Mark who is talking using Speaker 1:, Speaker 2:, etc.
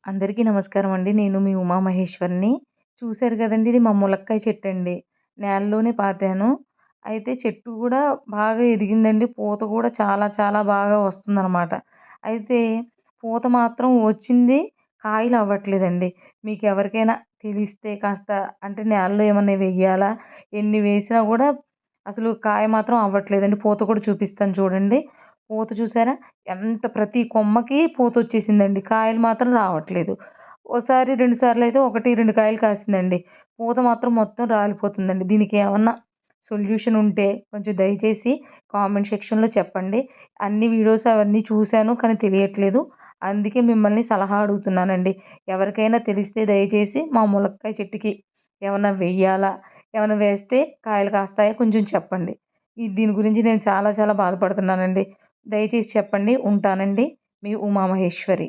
Speaker 1: అందరికీ నమస్కారం అండి. నేను మీ ఉమామహేశ్వరిని. చూసారు గదండీ! ఇది మా ములక్కాయ చెట్టండి. నేలలోనే పాతాను. అయితే చెట్టు గూడా బాగా ఎదిగిందండి. పూత గూడా చాలా చాలా బాగా వస్తుందనమాట. అయితే పూత మాత్రం వచ్చింది. కాయలు అవ్వట్లేదండి. మీకెవరికైనా తెలిస్తే కాస్త అంటే నేలలో ఏమన్నా వెయ్యాలా? ఎన్ని వేసినా గూడా అసలు కాయ మాత్రం అవ్వట్లేదండి. పూత కూడా చూపిస్తాను చూడండి. పూత చూసారా? ఎంత ప్రతి కొమ్మకి పూతొచ్చేసిందండి. కాయలు మాత్రం రావట్లేదు. ఓసారి, 2 సార్లయితే 1, 2 కాయలు కాసిందండి. పూత మాత్రం మొత్తం రాలిపోతుందండి. దీనికేమన్నా సొల్యూషన్ ఉంటే కొంచెం దయచేసి కామెంట్ సెక్షన్‌లో చెప్పండి. అన్ని వీడియోస్ అవన్నీ చూసాను. కానీ తెలియట్లేదు. అందుకే మిమ్మల్ని సలహా అడుగుతున్నానండి. ఎవరికైనా తెలిస్తే దయచేసి మా ములక్కాయ చెట్టుకి ఏమన్నా వెయ్యాలా? ఏమన్నా వేస్తే కాయలు కాస్తాయా? కొంచెం చెప్పండి. దీని గురించి నేను చాలా చాలా బాధపడుతున్నానండి. దయచేసి చెప్పండి. ఉంటానండి. మీ ఉమామహేశ్వరి.